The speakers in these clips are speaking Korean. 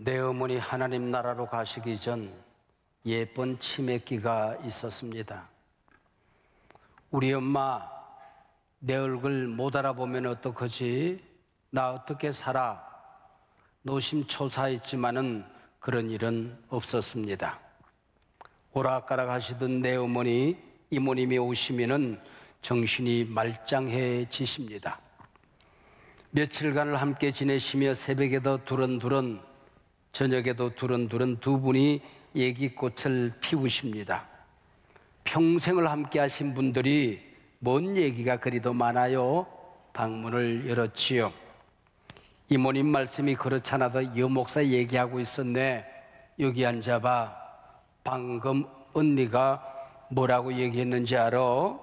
내 어머니 하나님 나라로 가시기 전 예쁜 치맥기가 있었습니다. 우리 엄마, 내 얼굴 못 알아보면 어떡하지? 나 어떻게 살아? 노심초사했지만은 그런 일은 없었습니다. 오락가락 하시던 내 어머니, 이모님이 오시면은 정신이 말짱해지십니다. 며칠간을 함께 지내시며 새벽에도 두런두런, 저녁에도 두런두런 두 분이 얘기꽃을 피우십니다. 평생을 함께 하신 분들이 뭔 얘기가 그리도 많아요? 방문을 열었지요. 이모님 말씀이 그렇잖아도 여목사 얘기하고 있었네. 여기 앉아봐. 방금 언니가 뭐라고 얘기했는지 알아?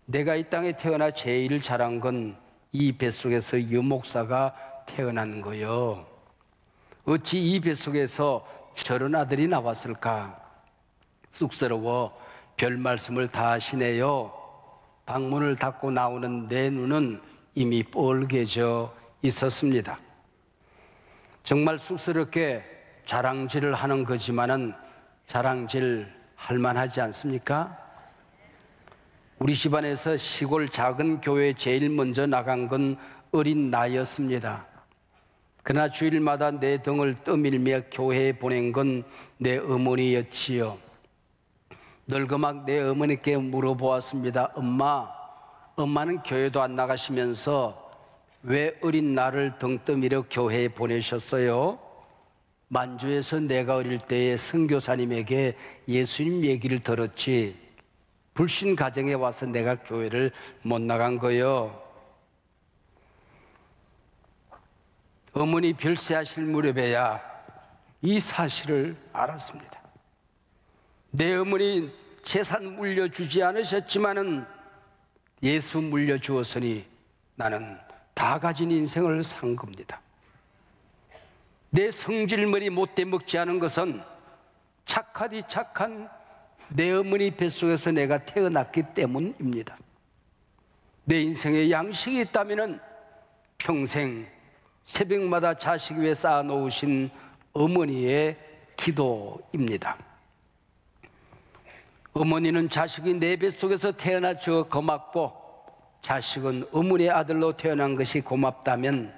내가 이 땅에 태어나 제일 잘한 건 이 뱃속에서 여목사가 태어난 거요. 어찌 이 뱃속에서 저런 아들이 나왔을까? 쑥스러워 별 말씀을 다 하시네요. 방문을 닫고 나오는 내 눈은 이미 뻘개져 있었습니다. 정말 쑥스럽게 자랑질을 하는 거지만은 자랑질 할 만하지 않습니까? 우리 집안에서 시골 작은 교회에 제일 먼저 나간 건 어린 나였습니다. 그러나 주일마다 내 등을 떠밀며 교회에 보낸 건 내 어머니였지요. 늙어막 내 어머니께 물어보았습니다. 엄마는 교회도 안 나가시면서 왜 어린 나를 등 떠밀어 교회에 보내셨어요? 만주에서 내가 어릴 때에 선교사님에게 예수님 얘기를 들었지, 불신 가정에 와서 내가 교회를 못 나간 거요. 어머니 별세하실 무렵에야 이 사실을 알았습니다. 내 어머니 재산 물려주지 않으셨지만은 예수 물려주었으니 나는 다 가진 인생을 산 겁니다. 내 성질머리 못돼 먹지 않은 것은 착하디 착한 내 어머니 뱃속에서 내가 태어났기 때문입니다. 내 인생에 양식이 있다면 평생 새벽마다 자식 위에 쌓아놓으신 어머니의 기도입니다. 어머니는 자식이 내 뱃속에서 태어나 주어 고맙고 자식은 어머니의 아들로 태어난 것이 고맙다면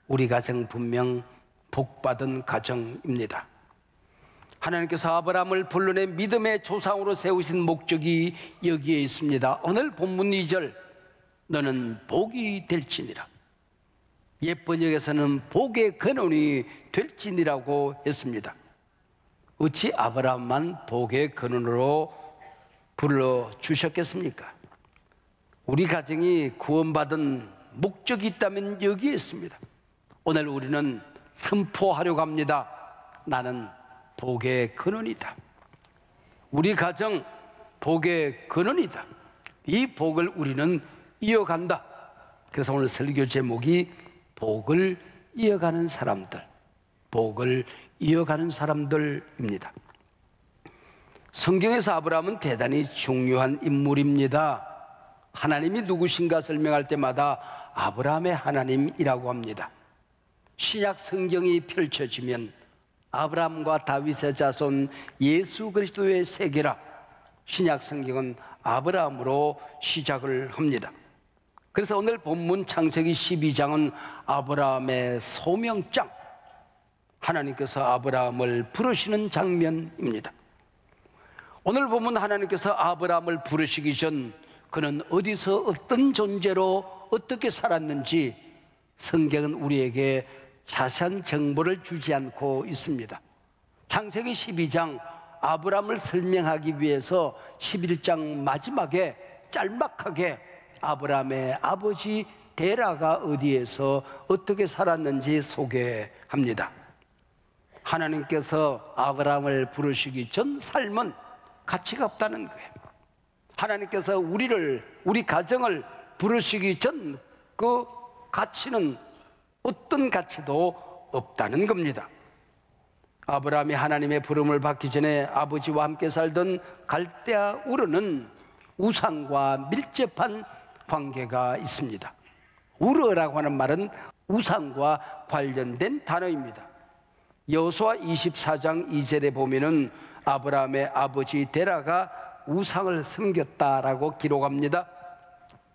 우리 가정 분명 복받은 가정입니다. 하나님께서 아브라함을 불러내 믿음의 조상으로 세우신 목적이 여기에 있습니다. 오늘 본문 2절, 너는 복이 될지니라. 옛번역에서는 복의 근원이 될지니라고 했습니다. 어찌 아브라함만 복의 근원으로 불러주셨겠습니까? 우리 가정이 구원받은 목적이 있다면 여기에 있습니다. 오늘 우리는 선포하려고 합니다. 나는 복의 근원이다. 우리 가정 복의 근원이다. 이 복을 우리는 이어간다. 그래서 오늘 설교 제목이 복을 이어가는 사람들, 복을 이어가는 사람들입니다. 성경에서 아브라함은 대단히 중요한 인물입니다. 하나님이 누구신가 설명할 때마다 아브라함의 하나님이라고 합니다. 신약 성경이 펼쳐지면 아브라함과 다윗의 자손 예수 그리스도의 세계라, 신약 성경은 아브라함으로 시작을 합니다. 그래서 오늘 본문 창세기 12장은 아브라함의 소명장, 하나님께서 아브라함을 부르시는 장면입니다. 오늘 본문 하나님께서 아브라함을 부르시기 전 그는 어디서 어떤 존재로 어떻게 살았는지 성경은 우리에게 자세한 정보를 주지 않고 있습니다. 창세기 12장 아브라함을 설명하기 위해서 11장 마지막에 짤막하게 아브라함의 아버지 데라가 어디에서 어떻게 살았는지 소개합니다. 하나님께서 아브라함을 부르시기 전 삶은 가치가 없다는 거예요. 하나님께서 우리 가정을 부르시기 전 그 가치는 어떤 가치도 없다는 겁니다. 아브라함이 하나님의 부름을 받기 전에 아버지와 함께 살던 갈대아 우르는 우상과 밀접한 관계가 있습니다. 우르라고 하는 말은 우상과 관련된 단어입니다. 여호수아 24장 2절에 보면은 아브라함의 아버지 데라가 우상을 섬겼다라고 기록합니다.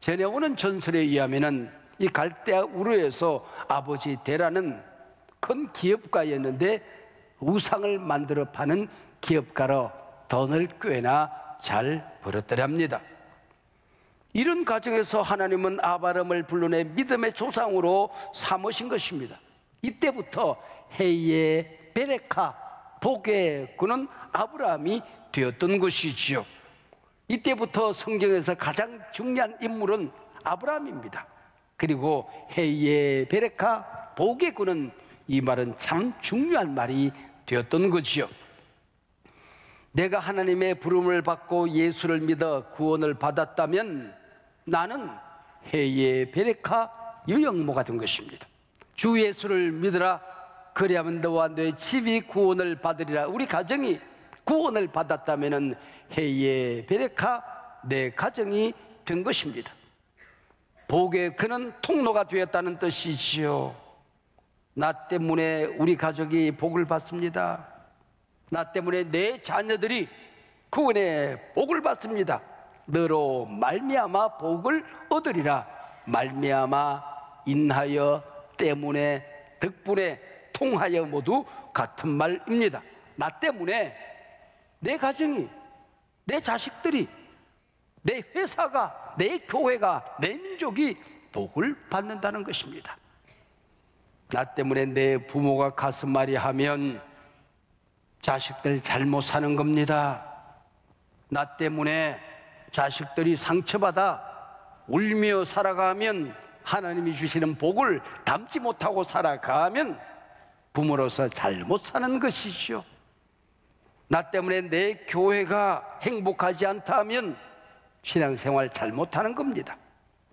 전해오는 전설에 의하면은 이 갈대아 우르에서 아버지 데라는 큰 기업가였는데 우상을 만들어 파는 기업가로 돈을 꽤나 잘 벌었더랍니다. 이런 과정에서 하나님은 아브라함을 불러내 믿음의 조상으로 삼으신 것입니다. 이때부터 해의 베레카, 복의 그는 아브라함이 되었던 것이지요. 이때부터 성경에서 가장 중요한 인물은 아브라함입니다. 그리고 해의 베레카, 복의 그는 이 말은 참 중요한 말이 되었던 거지요. 내가 하나님의 부름을 받고 예수를 믿어 구원을 받았다면 나는 해의 베레카 유영모가 된 것입니다. 주 예수를 믿으라, 그리하면 너와 너의 집이 구원을 받으리라. 우리 가정이 구원을 받았다면 해의 베레카 내 가정이 된 것입니다. 복의 그는 통로가 되었다는 뜻이지요. 나 때문에 우리 가족이 복을 받습니다. 나 때문에 내 자녀들이 구원의 복을 받습니다. 너로 말미암아 복을 얻으리라. 말미암아, 인하여, 때문에, 덕분에, 통하여 모두 같은 말입니다. 나 때문에 내 가정이, 내 자식들이, 내 회사가, 내 교회가, 내 민족이 복을 받는다는 것입니다. 나 때문에 내 부모가 가슴앓이 하면 자식들 잘못 사는 겁니다. 나 때문에 자식들이 상처받아 울며 살아가면, 하나님이 주시는 복을 담지 못하고 살아가면 부모로서 잘못 사는 것이죠. 나 때문에 내 교회가 행복하지 않다 하면 신앙생활 잘못하는 겁니다.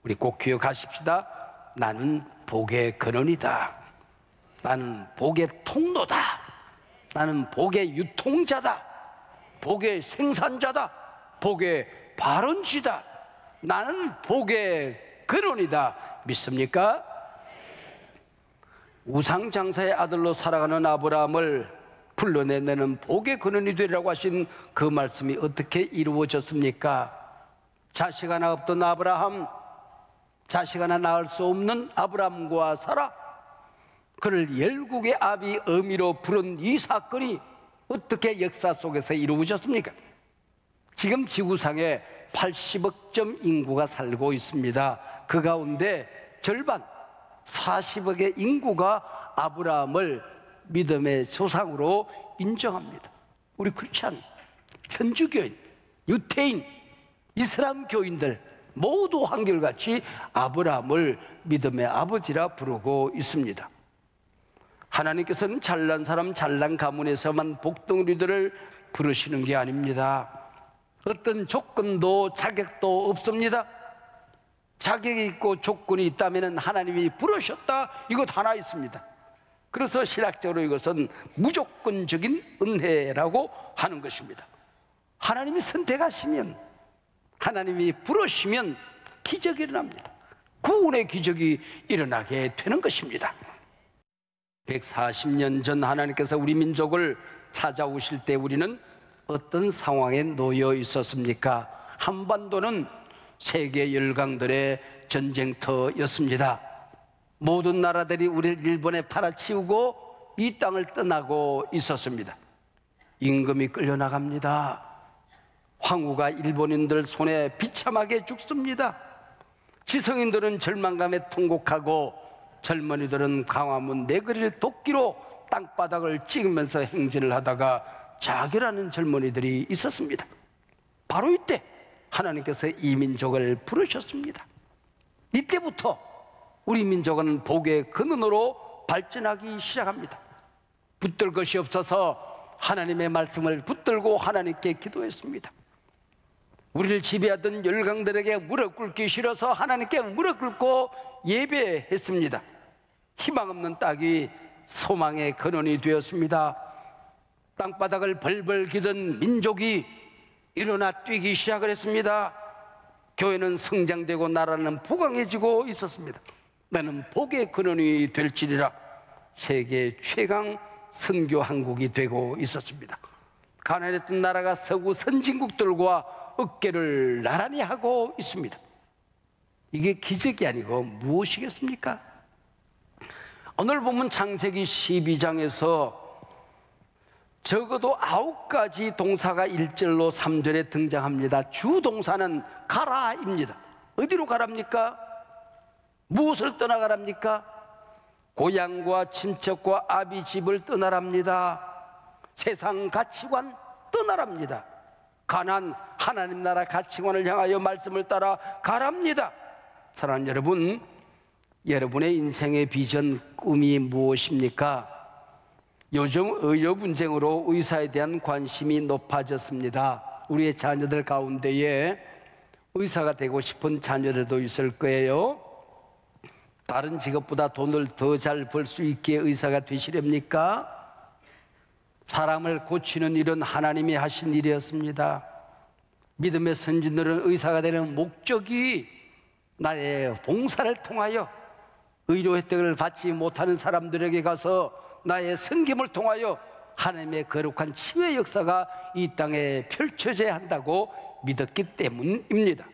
우리 꼭 기억하십시다. 나는 복의 근원이다. 나는 복의 통로다. 나는 복의 유통자다. 복의 생산자다. 복의 발원지다. 나는 복의 근원이다. 믿습니까? 우상장사의 아들로 살아가는 아브라함을 불러내 너는 복의 근원이 되리라고 하신 그 말씀이 어떻게 이루어졌습니까? 자식 하나 없던 아브라함, 자식 하나 낳을 수 없는 아브라함과 사라, 그를 열국의 아비 어미로 부른 이 사건이 어떻게 역사 속에서 이루어졌습니까? 지금 지구상에 80억 점 인구가 살고 있습니다. 그 가운데 절반 40억의 인구가 아브라함을 믿음의 조상으로 인정합니다. 우리 크리스찬, 천주교인, 유태인, 이슬람 교인들 모두 한결같이 아브라함을 믿음의 아버지라 부르고 있습니다. 하나님께서는 잘난 사람, 잘난 가문에서만 복덩어리들을 부르시는 게 아닙니다. 어떤 조건도 자격도 없습니다. 자격이 있고 조건이 있다면 하나님이 부르셨다, 이것 하나 있습니다. 그래서 신학적으로 이것은 무조건적인 은혜라고 하는 것입니다. 하나님이 선택하시면, 하나님이 부르시면 기적이 일어납니다. 구원의 기적이 일어나게 되는 것입니다. 140년 전 하나님께서 우리 민족을 찾아오실 때 우리는 어떤 상황에 놓여 있었습니까? 한반도는 세계 열강들의 전쟁터였습니다. 모든 나라들이 우리를 일본에 팔아치우고 이 땅을 떠나고 있었습니다. 임금이 끌려나갑니다. 황후가 일본인들 손에 비참하게 죽습니다. 지성인들은 절망감에 통곡하고 젊은이들은 광화문 네거리를 도끼로 땅바닥을 찍으면서 행진을 하다가 자결하는 젊은이들이 있었습니다. 바로 이때 하나님께서 이 민족을 부르셨습니다. 이때부터 우리 민족은 복의 근원으로 발전하기 시작합니다. 붙들 것이 없어서 하나님의 말씀을 붙들고 하나님께 기도했습니다. 우리를 지배하던 열강들에게 무릎 꿇기 싫어서 하나님께 무릎 꿇고 예배했습니다. 희망 없는 땅이 소망의 근원이 되었습니다. 땅바닥을 벌벌 기던 민족이 일어나 뛰기 시작을 했습니다. 교회는 성장되고 나라는 부강해지고 있었습니다. 나는 복의 근원이 될지리라. 세계 최강 선교 한국이 되고 있었습니다. 가난했던 나라가 서구 선진국들과 어깨를 나란히 하고 있습니다. 이게 기적이 아니고 무엇이겠습니까? 오늘 보면 창세기 12장에서 적어도 9가지 동사가 1절로 3절에 등장합니다. 주동사는 가라입니다. 어디로 가랍니까? 무엇을 떠나가랍니까? 고향과 친척과 아비 집을 떠나랍니다. 세상 가치관 떠나랍니다. 가난 하나님 나라 가치관을 향하여 말씀을 따라 가랍니다. 사랑하는 여러분, 여러분의 인생의 비전, 꿈이 무엇입니까? 요즘 의료 분쟁으로 의사에 대한 관심이 높아졌습니다. 우리의 자녀들 가운데에 의사가 되고 싶은 자녀들도 있을 거예요. 다른 직업보다 돈을 더 잘 벌 수 있게 의사가 되시렵니까? 사람을 고치는 일은 하나님이 하신 일이었습니다. 믿음의 선진들은 의사가 되는 목적이 나의 봉사를 통하여 의료 혜택을 받지 못하는 사람들에게 가서 나의 섬김을 통하여 하나님의 거룩한 치유의 역사가 이 땅에 펼쳐져야 한다고 믿었기 때문입니다.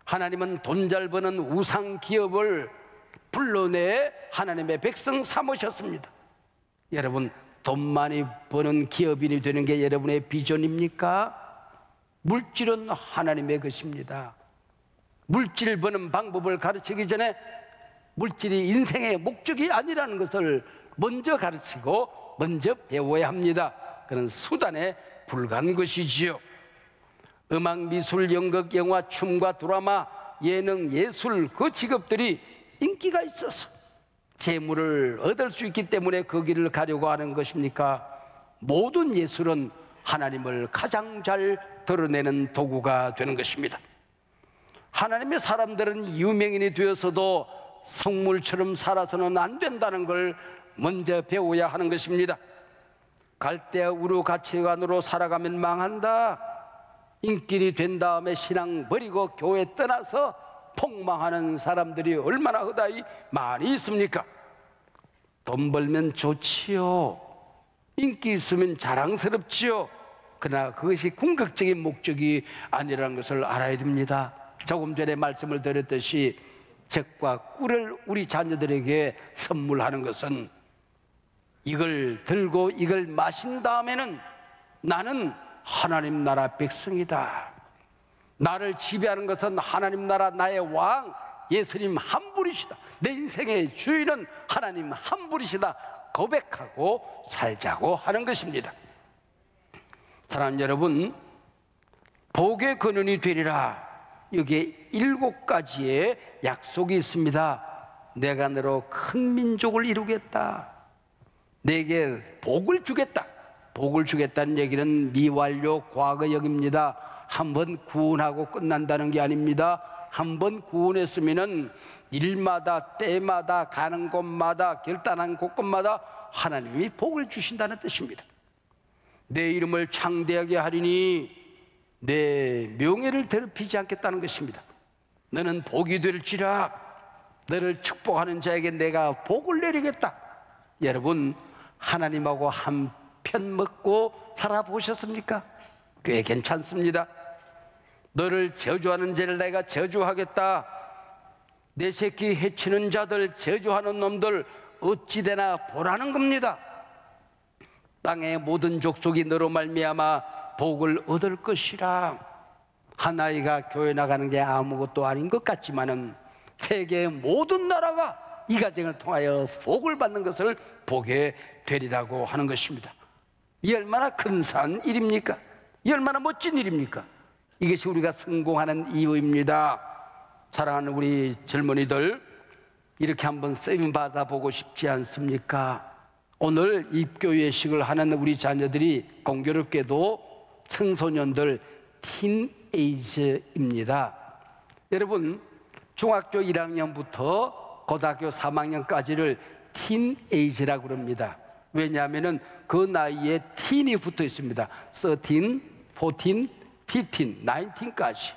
하나님은 돈 잘 버는 우상 기업을 불러내 하나님의 백성 삼으셨습니다. 여러분, 돈 많이 버는 기업인이 되는 게 여러분의 비전입니까? 물질은 하나님의 것입니다. 물질 버는 방법을 가르치기 전에 물질이 인생의 목적이 아니라는 것을 먼저 가르치고 먼저 배워야 합니다. 그런 수단에 불과한 것이지요. 음악, 미술, 연극, 영화, 춤과 드라마, 예능, 예술, 그 직업들이 인기가 있어서 재물을 얻을 수 있기 때문에 그 길을 가려고 하는 것입니까? 모든 예술은 하나님을 가장 잘 드러내는 도구가 되는 것입니다. 하나님의 사람들은 유명인이 되어서도 성물처럼 살아서는 안 된다는 걸 먼저 배워야 하는 것입니다. 갈대아 우루 가치관으로 살아가면 망한다. 인기인이 된 다음에 신앙 버리고 교회 떠나서 폭망하는 사람들이 얼마나 허다히 많이 있습니까? 돈 벌면 좋지요. 인기 있으면 자랑스럽지요. 그러나 그것이 궁극적인 목적이 아니라는 것을 알아야 됩니다. 조금 전에 말씀을 드렸듯이 젖과 꿀을 우리 자녀들에게 선물하는 것은 이걸 들고 이걸 마신 다음에는 나는 하나님 나라 백성이다. 나를 지배하는 것은 하나님 나라 나의 왕 예수님 한 분이시다. 내 인생의 주인은 하나님 한 분이시다. 고백하고 살자고 하는 것입니다. 사랑하는 여러분, 복의 근원이 되리라. 여기에 7가지의 약속이 있습니다. 내가 너로 큰 민족을 이루겠다. 내게 복을 주겠다. 복을 주겠다는 얘기는 미완료 과거역입니다. 한번 구원하고 끝난다는 게 아닙니다. 한번 구원했으면은 일마다 때마다 가는 곳마다 결단한 곳곳마다 하나님이 복을 주신다는 뜻입니다. 내 이름을 창대하게 하리니 내 명예를 더럽히지 않겠다는 것입니다. 너는 복이 될지라. 너를 축복하는 자에게 내가 복을 내리겠다. 여러분, 하나님하고 한 편 먹고 살아보셨습니까? 꽤 괜찮습니다. 너를 저주하는 자를 내가 저주하겠다. 내 새끼 해치는 자들, 저주하는 놈들 어찌되나 보라는 겁니다. 땅의 모든 족속이 너로 말미암아 복을 얻을 것이라. 한 아이가 교회 나가는 게 아무것도 아닌 것 같지만은 세계의 모든 나라가 이 가정을 통하여 복을 받는 것을 보게 되리라고 하는 것입니다. 이 얼마나 근사한 일입니까? 이 얼마나 멋진 일입니까? 이것이 우리가 성공하는 이유입니다. 사랑하는 우리 젊은이들, 이렇게 한번 쓰임 받아보고 싶지 않습니까? 오늘 입교예식을 하는 우리 자녀들이 공교롭게도 청소년들 틴에이저입니다. 여러분, 중학교 1학년부터 고등학교 3학년까지를 틴에이저라고 그럽니다. 왜냐하면 그 나이에 틴이 붙어 있습니다. 13, 14, 15, 19까지.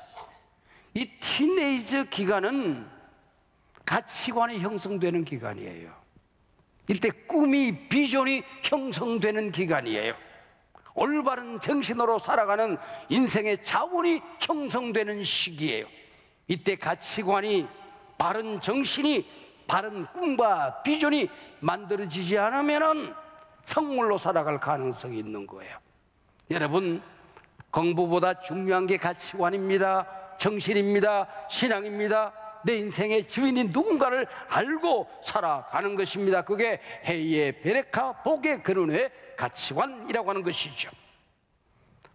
이 티네이저 기간은 가치관이 형성되는 기간이에요. 이때 꿈이, 비전이 형성되는 기간이에요. 올바른 정신으로 살아가는 인생의 자원이 형성되는 시기예요. 이때 가치관이, 바른 정신이, 바른 꿈과 비전이 만들어지지 않으면 성물로 살아갈 가능성이 있는 거예요. 여러분, 공부보다 중요한 게 가치관입니다. 정신입니다. 신앙입니다. 내 인생의 주인이 누군가를 알고 살아가는 것입니다. 그게 해의 베레카, 복의 근원의 가치관이라고 하는 것이죠.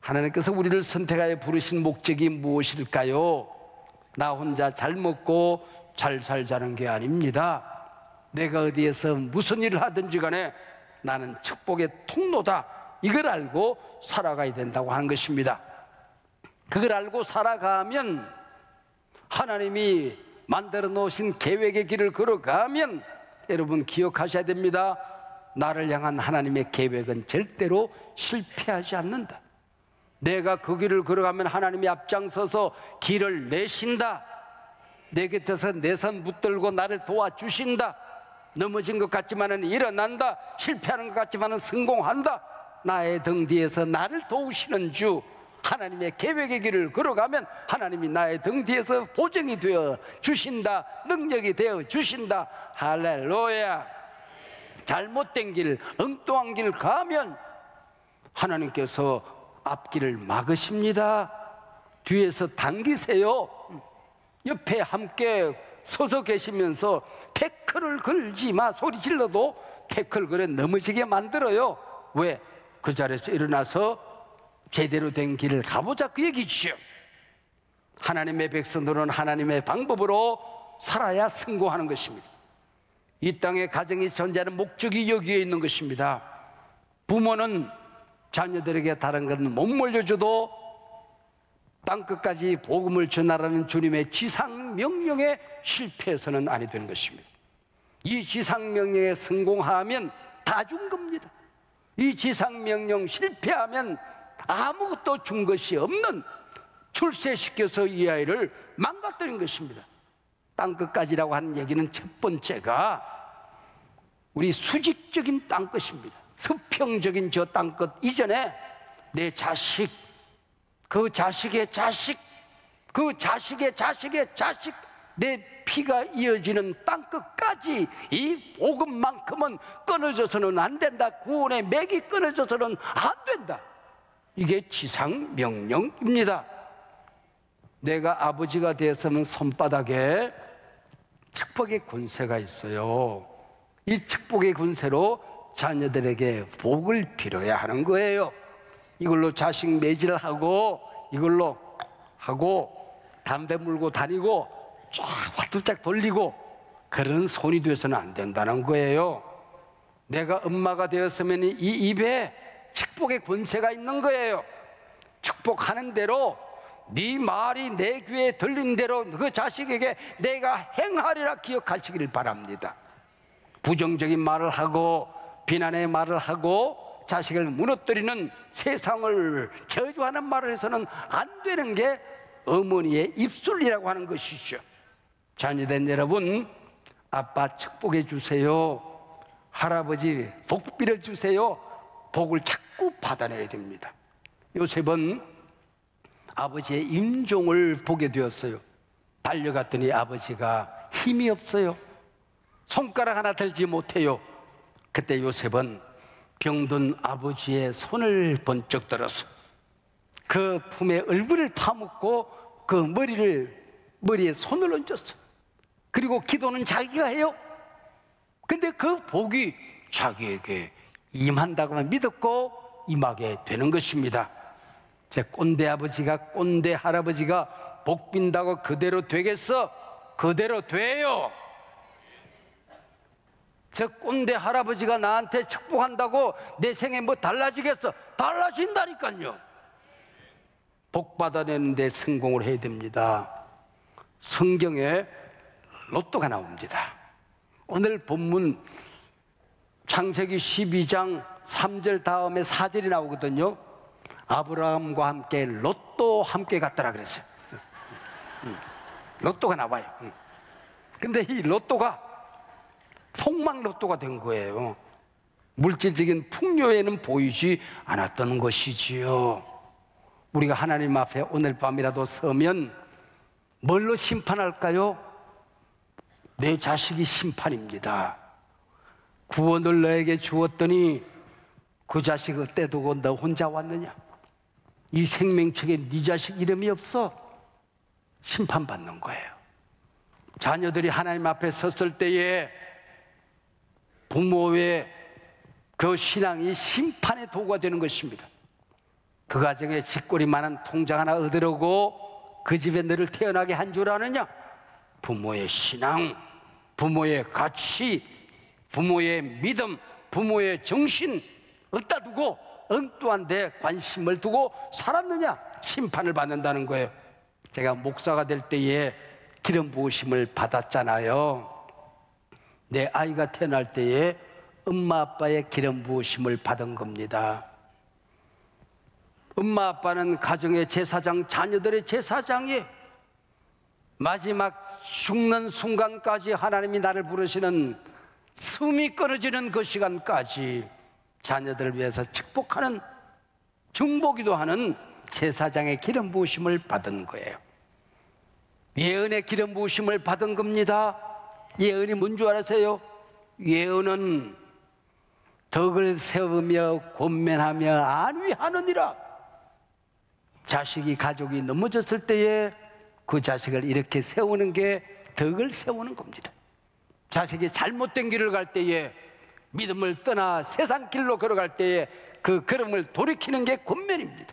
하나님께서 우리를 선택하여 부르신 목적이 무엇일까요? 나 혼자 잘 먹고 잘 살자는 게 아닙니다. 내가 어디에서 무슨 일을 하든지 간에 나는 축복의 통로다, 이걸 알고 살아가야 된다고 하는 것입니다. 그걸 알고 살아가면, 하나님이 만들어 놓으신 계획의 길을 걸어가면, 여러분 기억하셔야 됩니다. 나를 향한 하나님의 계획은 절대로 실패하지 않는다. 내가 그 길을 걸어가면 하나님이 앞장서서 길을 내신다. 내 곁에서 내 손 붙들고 나를 도와주신다. 넘어진 것 같지만은 일어난다. 실패하는 것 같지만은 성공한다. 나의 등 뒤에서 나를 도우시는 주, 하나님의 계획의 길을 걸어가면 하나님이 나의 등 뒤에서 보증이 되어 주신다. 능력이 되어 주신다. 할렐루야. 잘못된 길, 엉뚱한 길 가면 하나님께서 앞길을 막으십니다. 뒤에서 당기세요. 옆에 함께 서서 계시면서 태클을 걸지 마 소리 질러도 태클 걸어 넘어지게 만들어요. 왜? 그 자리에서 일어나서 제대로 된 길을 가보자, 그 얘기죠. 하나님의 백성들은 하나님의 방법으로 살아야 성공하는 것입니다. 이 땅에 가정이 존재하는 목적이 여기에 있는 것입니다. 부모는 자녀들에게 다른 것은 못 물려줘도 땅끝까지 복음을 전하라는 주님의 지상명령에 실패해서는 아니 되는 것입니다. 이 지상명령에 성공하면 다 준 겁니다. 이 지상명령 실패하면 아무것도 준 것이 없는, 출세시켜서 이 아이를 망가뜨린 것입니다. 땅끝까지라고 하는 얘기는 첫 번째가 우리 수직적인 땅끝입니다. 수평적인 저 땅끝 이전에 내 자식, 그 자식의 자식, 그 자식의 자식의 자식, 내 피가 이어지는 땅끝까지 이 복음만큼은 끊어져서는 안 된다. 구원의 맥이 끊어져서는 안 된다. 이게 지상명령입니다. 내가 아버지가 되었으면 손바닥에 축복의 권세가 있어요. 이 축복의 권세로 자녀들에게 복을 빌어야 하는 거예요. 이걸로 자식 매질하고 이걸로 하고 담배 물고 다니고 쫙 화투짝 돌리고 그런 손이 되어서는 안 된다는 거예요. 내가 엄마가 되었으면 이 입에 축복의 권세가 있는 거예요. 축복하는 대로, 네 말이 내 귀에 들린 대로 그 자식에게 내가 행하리라 기억하시길 바랍니다. 부정적인 말을 하고 비난의 말을 하고 자식을 무너뜨리는, 세상을 저주하는 말을 해서는 안 되는 게 어머니의 입술이라고 하는 것이죠. 자녀된 여러분, 아빠 축복해 주세요. 할아버지 복 빌어 주세요. 복을 자꾸 받아내야 됩니다. 요셉은 아버지의 임종을 보게 되었어요. 달려갔더니 아버지가 힘이 없어요. 손가락 하나 들지 못해요. 그때 요셉은 병든 아버지의 손을 번쩍 들어서 그 품에 얼굴을 파묻고 그 머리에 손을 얹었어. 그리고 기도는 자기가 해요. 근데 그 복이 자기에게 임한다고만 믿었고 임하게 되는 것입니다. 제 꼰대 아버지가 꼰대 할아버지가 복 빈다고 그대로 되겠어? 그대로 돼요. 저 꼰대 할아버지가 나한테 축복한다고 내 생에 뭐 달라지겠어? 달라진다니까요. 복 받아내는데 성공을 해야 됩니다. 성경에 로또가 나옵니다. 오늘 본문 창세기 12장 3절 다음에 4절이 나오거든요. 아브라함과 함께 로또 함께 갔더라 그랬어요. 로또가 나와요. 근데 이 로또가 폭망로또가 된 거예요. 물질적인 풍요에는 보이지 않았던 것이지요. 우리가 하나님 앞에 오늘 밤이라도 서면 뭘로 심판할까요? 내 자식이 심판입니다. 구원을 너에게 주었더니 그 자식 어때 두고 너 혼자 왔느냐? 이 생명책에 네 자식 이름이 없어. 심판받는 거예요. 자녀들이 하나님 앞에 섰을 때에 부모의 그 신앙이 심판의 도구가 되는 것입니다. 그 가정에 집골이 많은 통장 하나 얻으려고 그 집에 너를 태어나게 한 줄 아느냐? 부모의 신앙, 부모의 가치, 부모의 믿음, 부모의 정신 어디다 두고 엉뚱한 데 관심을 두고 살았느냐? 심판을 받는다는 거예요. 제가 목사가 될 때에 기름 부으심을 받았잖아요. 내 아이가 태어날 때에 엄마 아빠의 기름 부으심을 받은 겁니다. 엄마 아빠는 가정의 제사장, 자녀들의 제사장이에요. 마지막 죽는 순간까지 하나님이 나를 부르시는 숨이 끊어지는 그 시간까지 자녀들을 위해서 축복하는, 중보기도 하는 제사장의 기름 부으심을 받은 거예요. 예언의 기름 부으심을 받은 겁니다. 예언이 뭔 줄 아세요? 예언은 덕을 세우며 권면하며 안위하느니라. 자식이, 가족이 넘어졌을 때에 그 자식을 이렇게 세우는 게 덕을 세우는 겁니다. 자식이 잘못된 길을 갈 때에, 믿음을 떠나 세상 길로 걸어갈 때에 그 걸음을 돌이키는 게 권면입니다.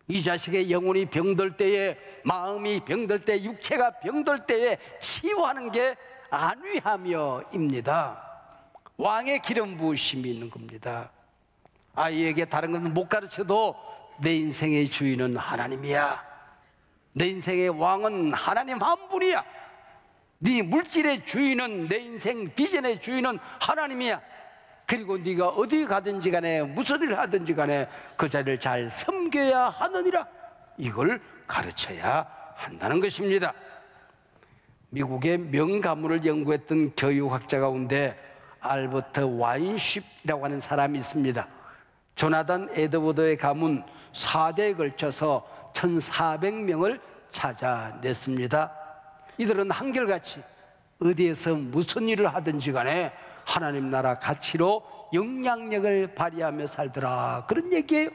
이 자식의 영혼이 병들 때에, 마음이 병들 때, 육체가 병들 때에 치유하는 게 안위하며입니다. 왕의 기름 부으심이 있는 겁니다. 아이에게 다른 건 못 가르쳐도 내 인생의 주인은 하나님이야. 내 인생의 왕은 하나님 한 분이야. 네 물질의 주인은, 내 인생 비전의 주인은 하나님이야. 그리고 네가 어디 가든지 간에 무슨 일을 하든지 간에 그 자리를 잘 섬겨야 하느니라. 이걸 가르쳐야 한다는 것입니다. 미국의 명가문을 연구했던 교육학자 가운데 알버트 와인쉽이라고 하는 사람이 있습니다. 조나단 에드워드의 가문 4대에 걸쳐서 1400명을 찾아냈습니다. 이들은 한결같이 어디에서 무슨 일을 하든지 간에 하나님 나라 가치로 영향력을 발휘하며 살더라, 그런 얘기예요.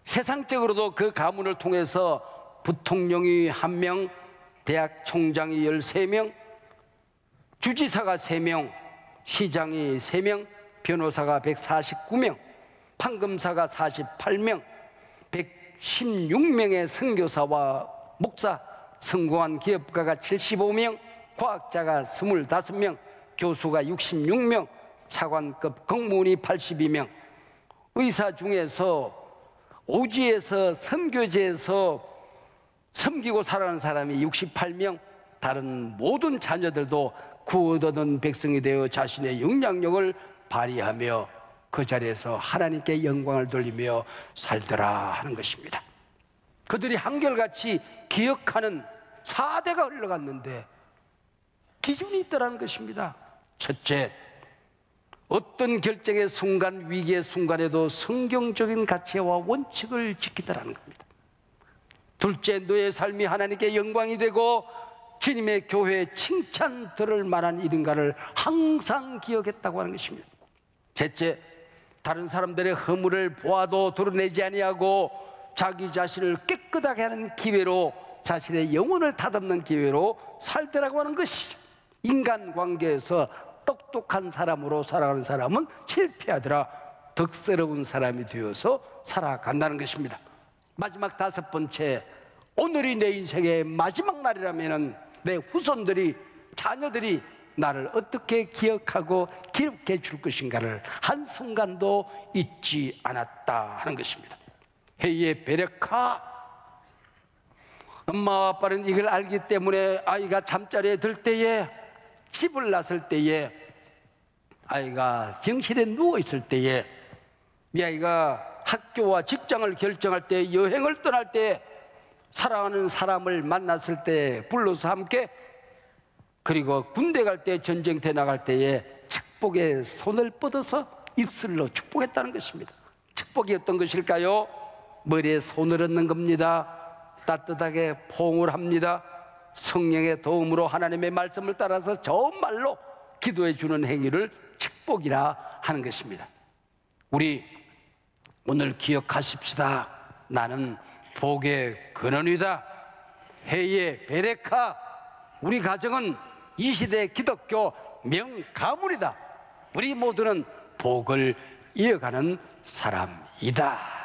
세상적으로도 그 가문을 통해서 부통령이 1명, 대학 총장이 13명, 주지사가 3명, 시장이 3명, 변호사가 149명, 판검사가 48명, 116명의 선교사와 목사, 성공한 기업가가 75명, 과학자가 25명, 교수가 66명, 차관급 공무원이 82명, 의사 중에서 오지에서 선교제에서 섬기고 살아가는 사람이 68명, 다른 모든 자녀들도 구원 얻은 백성이 되어 자신의 영향력을 발휘하며 그 자리에서 하나님께 영광을 돌리며 살더라 하는 것입니다. 그들이 한결같이 기억하는 4대가 흘러갔는데 기준이 있다는 것입니다. 첫째, 어떤 결정의 순간, 위기의 순간에도 성경적인 가치와 원칙을 지키더라는 겁니다. 둘째, 너의 삶이 하나님께 영광이 되고 주님의 교회에 칭찬 들을 만한 일인가를 항상 기억했다고 하는 것입니다. 셋째, 다른 사람들의 허물을 보아도 드러내지 아니하고 자기 자신을 깨끗하게 하는 기회로, 자신의 영혼을 다듬는 기회로 살더라고 하는 것이죠. 인간관계에서 똑똑한 사람으로 살아가는 사람은 실패하더라, 덕스러운 사람이 되어서 살아간다는 것입니다. 마지막 5번째, 오늘이 내 인생의 마지막 날이라면 내 후손들이, 자녀들이 나를 어떻게 기억하고 기록해 줄 것인가를 한순간도 잊지 않았다 하는 것입니다. 해의 베레카, 엄마 아빠는 이걸 알기 때문에 아이가 잠자리에 들 때에, 집을 났을 때에, 아이가 병실에 누워있을 때에, 이 아이가 학교와 직장을 결정할 때, 여행을 떠날 때, 사랑하는 사람을 만났을 때 불러서 함께 그리고 군대 갈 때, 전쟁터에 나갈 때에 축복의 손을 뻗어서 입술로 축복했다는 것입니다. 축복이 어떤 것일까요? 머리에 손을 얹는 겁니다. 따뜻하게 포옹을 합니다. 성령의 도움으로 하나님의 말씀을 따라서 좋은 말로 기도해 주는 행위를 축복이라 하는 것입니다. 우리 오늘 기억하십시다. 나는 복의 근원이다. 해의 베레카. 우리 가정은 이 시대의 기독교 명가문이다. 우리 모두는 복을 이어가는 사람이다.